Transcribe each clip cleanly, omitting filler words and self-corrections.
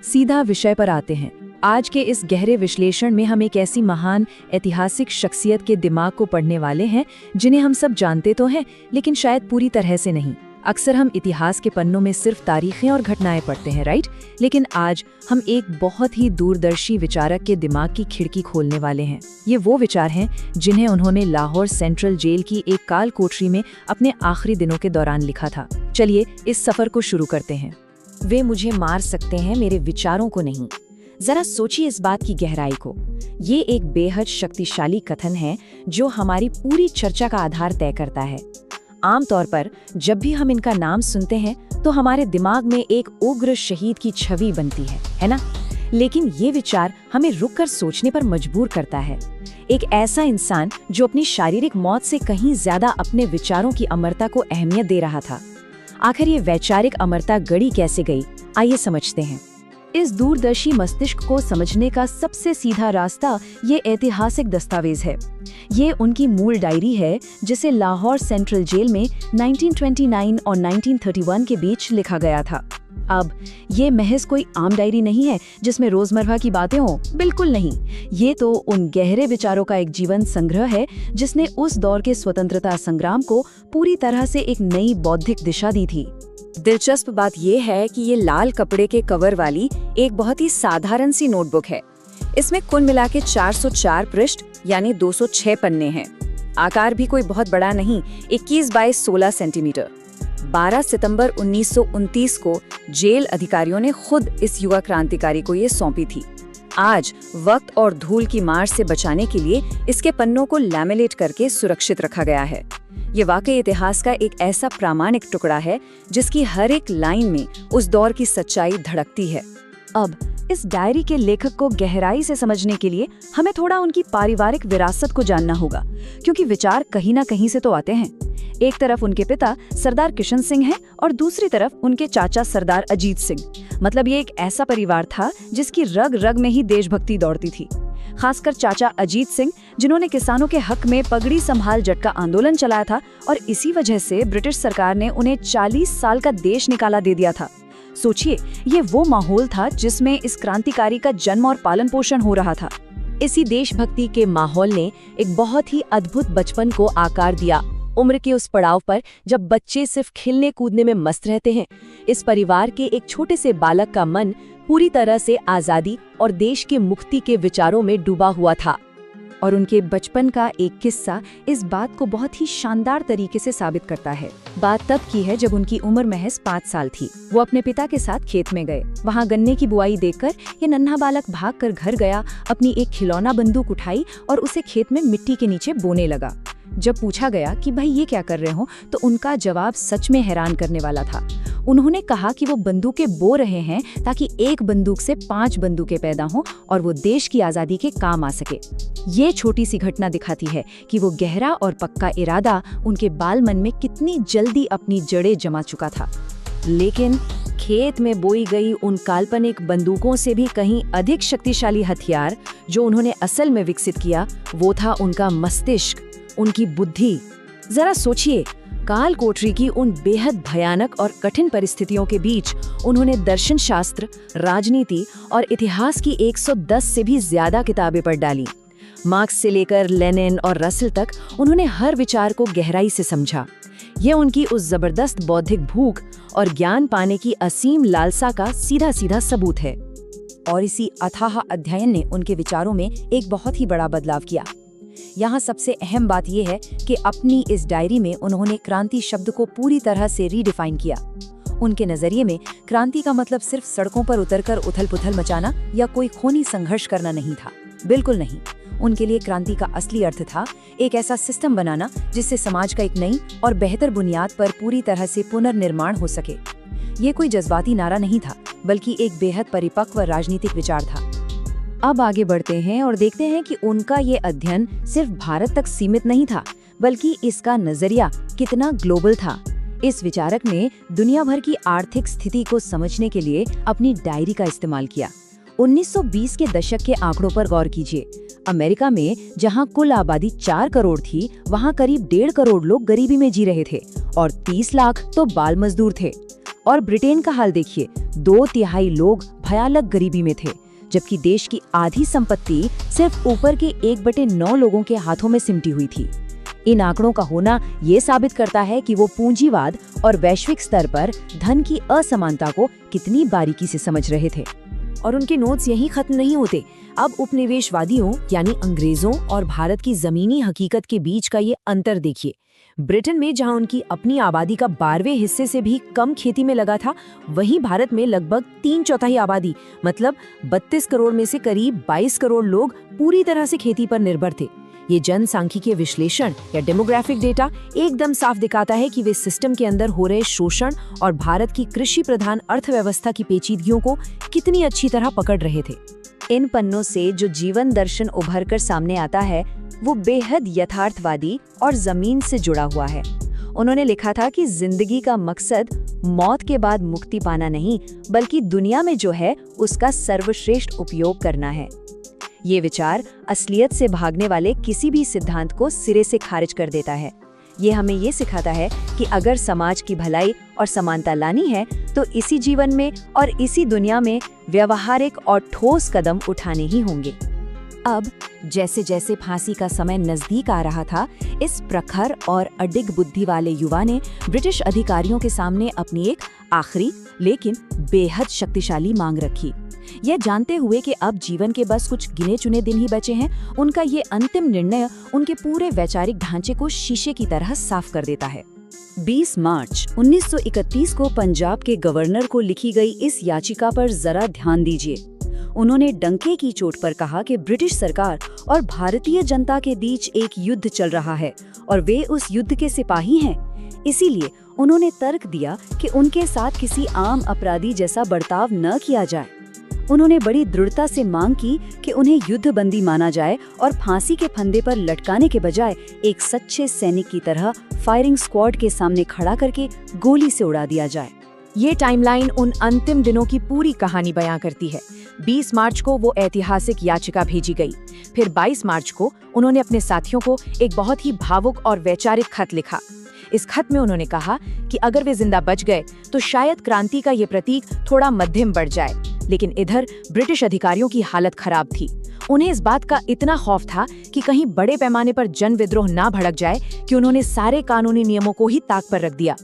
सीधा विषय पर आते हैं। आज के इस गहरे विश्लेषण में हम एक ऐसी महान ऐतिहासिक शख्सियत के दिमाग को पढ़ने वाले हैं जिन्हें हम सब जानते तो हैं, लेकिन शायद पूरी तरह से नहीं। अक्सर हम इतिहास के पन्नों में सिर्फ तारीखें और घटनाएं पढ़ते हैं, राइट? लेकिन आज हम एक बहुत ही दूरदर्शी विचारक के दिमाग की खिड़की खोलने वाले हैं। ये वो विचार हैं जिन्हें उन्होंने लाहौर सेंट्रल जेल की एक काल कोठरी में अपने आखिरी दिनों के दौरान लिखा था। चलिए इस सफर को शुरू करते हैं। वे मुझे मार सकते हैं, मेरे विचारों को नहीं। जरा सोचिए इस बात की गहराई को। ये एक बेहद शक्तिशाली कथन है जो हमारी पूरी चर्चा का आधार तय करता है। आमतौर पर जब भी हम इनका नाम सुनते हैं तो हमारे दिमाग में एक उग्र शहीद की छवि बनती है ना? लेकिन ये विचार हमें रुककर सोचने पर मजबूर करता है। एक ऐसा इंसान जो अपनी शारीरिक मौत से कहीं ज्यादा अपने विचारों की अमरता को अहमियत दे रहा था। आखिर ये वैचारिक अमरता गढ़ी कैसे गई, आइए समझते हैं। इस दूरदर्शी मस्तिष्क को समझने का सबसे सीधा रास्ता ये ऐतिहासिक दस्तावेज है। ये उनकी मूल डायरी है जिसे लाहौर सेंट्रल जेल में 1929 और 1931 के बीच लिखा गया था। अब ये महज कोई आम डायरी नहीं है जिसमें रोजमर्रा की बातें हों, बिल्कुल नहीं। ये तो उन गहरे विचारों का एक जीवन संग्रह है जिसने उस दौर के स्वतंत्रता संग्राम को पूरी तरह से एक नई बौद्धिक दिशा दी थी। दिलचस्प बात यह है कि ये लाल कपड़े के कवर वाली एक बहुत ही साधारण सी नोटबुक है। इसमें कुल मिला के 404 पृष्ठ यानी 206 पन्ने हैं। आकार भी कोई बहुत बड़ा नहीं, 21 बाय 16 सेंटीमीटर। 12 सितंबर 1929 को जेल अधिकारियों ने खुद इस युवा क्रांतिकारी को ये सौंपी थी। आज वक्त और धूल की मार से बचाने के लिए इसके पन्नों को लैमिनेट करके सुरक्षित रखा गया है। ये वाकई इतिहास का एक ऐसा प्रामाणिक टुकड़ा है जिसकी हर एक लाइन में उस दौर की सच्चाई धड़कती है। अब इस डायरी के लेखक को गहराई से समझने के लिए हमें थोड़ा उनकी पारिवारिक विरासत को जानना होगा, क्योंकि विचार कहीं ना कहीं से तो आते हैं। एक तरफ उनके पिता सरदार किशन सिंह हैं और दूसरी तरफ उनके चाचा सरदार अजीत सिंह। मतलब ये एक ऐसा परिवार था जिसकी रग रग में ही देशभक्ति दौड़ती थी। खासकर चाचा अजीत सिंह, जिन्होंने किसानों के हक में पगड़ी संभाल जट का आंदोलन चलाया था और इसी वजह से ब्रिटिश सरकार ने उन्हें 40 साल का देश निकाला दे दिया था। सोचिए, ये वो माहौल था जिसमें इस क्रांतिकारी का जन्म और पालन पोषण हो रहा था। इसी देशभक्ति के माहौल ने एक बहुत ही अद्भुत बचपन को आकार दिया। उम्र के उस पड़ाव पर जब बच्चे सिर्फ खेलने कूदने में मस्त रहते हैं, इस परिवार के एक छोटे से बालक का मन पूरी तरह से आजादी और देश की मुक्ति के विचारों में डूबा हुआ था। और उनके बचपन का एक किस्सा इस बात को बहुत ही शानदार तरीके से साबित करता है। बात तब की है जब उनकी उम्र महज 5 साल थी। वो अपने पिता के साथ खेत में गए। वहाँ गन्ने की बुआई देखकर ये नन्हा बालक भागकर घर गया, अपनी एक खिलौना बंदूक उठाई और उसे खेत में मिट्टी के नीचे बोने लगा। जब पूछा गया कि भाई ये क्या कर रहे हो, तो उनका जवाब सच में हैरान करने वाला था। उन्होंने कहा कि वो बंदूकें बो रहे हैं ताकि एक बंदूक से 5 बंदूकें पैदा हों और वो देश की आज़ादी के काम आ सके। ये छोटी सी घटना दिखाती है कि वो गहरा और पक्का इरादा उनके बाल मन में कितनी जल्दी अपनी जड़ें जमा चुका था। लेकिन खेत में बोई गई उन काल्पनिक बंदूकों से भी कहीं अधिक शक्तिशाली हथियार जो उन्होंने असल में विकसित किया, वो था उनका मस्तिष्क, उनकी बुद्धि। जरा सोचिए, काल कोठरी की उन बेहद भयानक और कठिन परिस्थितियों के बीच उन्होंने दर्शन शास्त्र, राजनीति और इतिहास की 110 से भी ज्यादा किताबें पढ़ डाली। मार्क्स से लेकर लेनिन और रसल तक उन्होंने हर विचार को गहराई से समझा। यह उनकी उस जबरदस्त बौद्धिक भूख और ज्ञान पाने की असीम लालसा का सीधा सीधा सबूत है। और इसी अथाह अध्ययन ने उनके विचारों में एक बहुत ही बड़ा बदलाव किया। यहाँ सबसे अहम बात यह है कि अपनी इस डायरी में उन्होंने क्रांति शब्द को पूरी तरह से रीडिफाइन किया। उनके नजरिए में क्रांति का मतलब सिर्फ सड़कों पर उतरकर उथल-पुथल मचाना या कोई खूनी संघर्ष करना नहीं था, बिल्कुल नहीं। उनके लिए क्रांति का असली अर्थ था एक ऐसा सिस्टम बनाना जिससे समाज का एक नई और बेहतर बुनियाद पर पूरी तरह से पुनर्निर्माण हो सके। ये कोई जज्बाती नारा नहीं था, बल्कि एक बेहद परिपक्व राजनीतिक विचार था। अब आगे बढ़ते हैं और देखते हैं कि उनका ये अध्ययन सिर्फ भारत तक सीमित नहीं था, बल्कि इसका नजरिया कितना ग्लोबल था। इस विचारक ने दुनिया भर की आर्थिक स्थिति को समझने के लिए अपनी डायरी का इस्तेमाल किया। 1920 के दशक के आंकड़ों पर गौर कीजिए। अमेरिका में जहां कुल आबादी 4 करोड़ थी, वहां करीब 1.5 करोड़ लोग गरीबी में जी रहे थे और 30 लाख तो बाल मजदूर थे। और ब्रिटेन का हाल देखिए, 2/3 लोग भयानक गरीबी में थे, जबकि देश की आधी संपत्ति सिर्फ ऊपर के 1/9 लोगों के हाथों में सिमटी हुई थी। इन आंकड़ों का होना ये साबित करता है कि वो पूंजीवाद और वैश्विक स्तर पर धन की असमानता को कितनी बारीकी से समझ रहे थे। और उनके नोट्स यहीं खत्म नहीं होते। अब उपनिवेशवादियों यानी अंग्रेजों और भारत की जमीनी हकीकत के बीच का ये अंतर देखिए। ब्रिटेन में जहां उनकी अपनी आबादी का 12वें हिस्से से भी कम खेती में लगा था, वहीं भारत में लगभग 3/4 आबादी मतलब 32 करोड़ में से करीब 22 करोड़ लोग पूरी तरह से खेती पर निर्भर थे। ये जनसांख्यिकीय विश्लेषण या डेमोग्राफिक डेटा एकदम साफ दिखाता है कि वे सिस्टम के अंदर हो रहे शोषण और भारत की कृषि प्रधान अर्थव्यवस्था की पेचीदगियों को कितनी अच्छी तरह पकड़ रहे थे। इन पन्नों से जो जीवन दर्शन उभर कर सामने आता है वो बेहद यथार्थवादी और जमीन से जुड़ा हुआ है। उन्होंने लिखा था कि जिंदगी का मकसद मौत के बाद मुक्ति पाना नहीं, बल्कि दुनिया में जो है उसका सर्वश्रेष्ठ उपयोग करना है। ये विचार असलियत से भागने वाले किसी भी सिद्धांत को सिरे से खारिज कर देता है। ये हमें ये सिखाता है कि अगर समाज की भलाई और समानता लानी है तो इसी जीवन में और इसी दुनिया में व्यवहारिक और ठोस कदम उठाने ही होंगे। अब जैसे जैसे फांसी का समय नजदीक आ रहा था, इस प्रखर और अडिग बुद्धि वाले युवा ने ब्रिटिश अधिकारियों के सामने अपनी एक आखिरी लेकिन बेहद शक्तिशाली मांग रखी। यह जानते हुए कि अब जीवन के बस कुछ गिने चुने दिन ही बचे हैं, उनका ये अंतिम निर्णय उनके पूरे वैचारिक ढांचे को शीशे की तरह साफ कर देता है। 20 मार्च 1931 को पंजाब के गवर्नर को लिखी गई इस याचिका पर जरा ध्यान दीजिए। उन्होंने डंके की चोट पर कहा कि ब्रिटिश सरकार और भारतीय जनता के बीच एक युद्ध चल रहा है और वे उस युद्ध के सिपाही हैं। इसीलिए उन्होंने तर्क दिया कि उनके साथ किसी आम अपराधी जैसा बर्ताव न किया जाए। उन्होंने बड़ी दृढ़ता से मांग की कि उन्हें युद्धबंदी माना जाए और फांसी के फंदे पर लटकाने के बजाय एक सच्चे सैनिक की तरह फायरिंग स्क्वाड के सामने खड़ा करके गोली से उड़ा दिया जाए। ये टाइमलाइन उन अंतिम दिनों की पूरी कहानी बयां करती है। 20 मार्च को वो ऐतिहासिक याचिका भेजी गई। फिर 22 मार्च को उन्होंने अपने साथियों को एक बहुत ही भावुक और वैचारिक खत लिखा। इस खत में उन्होंने कहा कि अगर वे जिंदा बच गए तो शायद क्रांति का ये प्रतीक थोड़ा मध्यम बढ़ जाए, लेकिन इधर ब्रिटिश अधिकारियों की हालत खराब थी। उन्हें इस बात का इतना खौफ था कि कहीं बड़े पैमाने पर जन विद्रोह ना भड़क जाए कि उन्होंने सारे कानूनी नियमों को ही ताक पर रख दिया।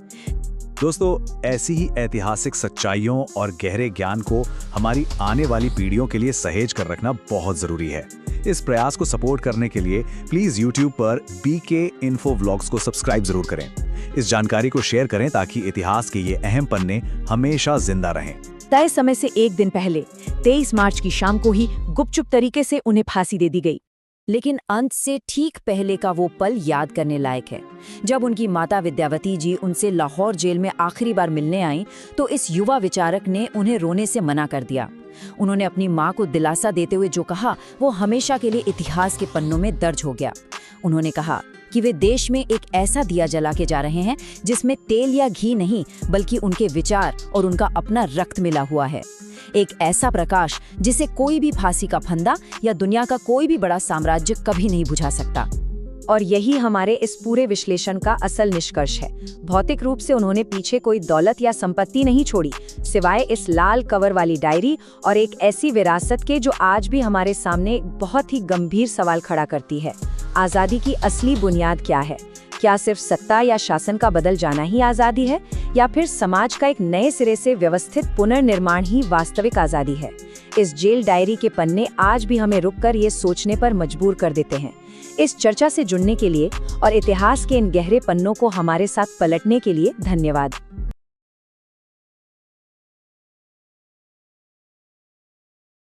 दोस्तों, ऐसी ही ऐतिहासिक सच्चाइयों और गहरे ज्ञान को हमारी आने वाली पीढ़ियों के लिए सहेज कर रखना बहुत जरूरी है। इस प्रयास को सपोर्ट करने के लिए प्लीज YouTube पर BK Info Vlogs को सब्सक्राइब जरूर करें। इस जानकारी को शेयर करें ताकि इतिहास के ये अहम पन्ने हमेशा जिंदा रहें। तय समय से एक दिन पहले 23 मार्च की शाम को ही गुपचुप तरीके से उन्हें फांसी दे दी गई। लेकिन अंत से ठीक पहले का वो पल याद करने लायक है। जब उनकी माता विद्यावती जी उनसे लाहौर जेल में आखिरी बार मिलने आईं, तो इस युवा विचारक ने उन्हें रोने से मना कर दिया। उन्होंने अपनी मां को दिलासा देते हुए जो कहा वो हमेशा के लिए इतिहास के पन्नों में दर्ज हो गया। उन्होंने कहा कि वे देश में एक ऐसा दिया जला के जा रहे हैं जिसमें तेल या घी नहीं, बल्कि उनके विचार और उनका अपना रक्त मिला हुआ है। एक ऐसा प्रकाश जिसे कोई भी फांसी का फंदा या दुनिया का कोई भी बड़ा साम्राज्य कभी नहीं बुझा सकता। और यही हमारे इस पूरे विश्लेषण का असल निष्कर्ष है। भौतिक रूप से उन्होंने पीछे कोई दौलत या संपत्ति नहीं छोड़ी, सिवाय इस लाल कवर वाली डायरी और एक ऐसी विरासत के जो आज भी हमारे सामने बहुत ही गंभीर सवाल खड़ा करती है। आज़ादी की असली बुनियाद क्या है? क्या सिर्फ सत्ता या शासन का बदल जाना ही आज़ादी है, या फिर समाज का एक नए सिरे से व्यवस्थित पुनर्निर्माण ही वास्तविक आज़ादी है? इस जेल डायरी के पन्ने आज भी हमें रुककर ये सोचने पर मजबूर कर देते हैं। इस चर्चा से जुड़ने के लिए और इतिहास के इन गहरे पन्नों को हमारे साथ पलटने के लिए धन्यवाद।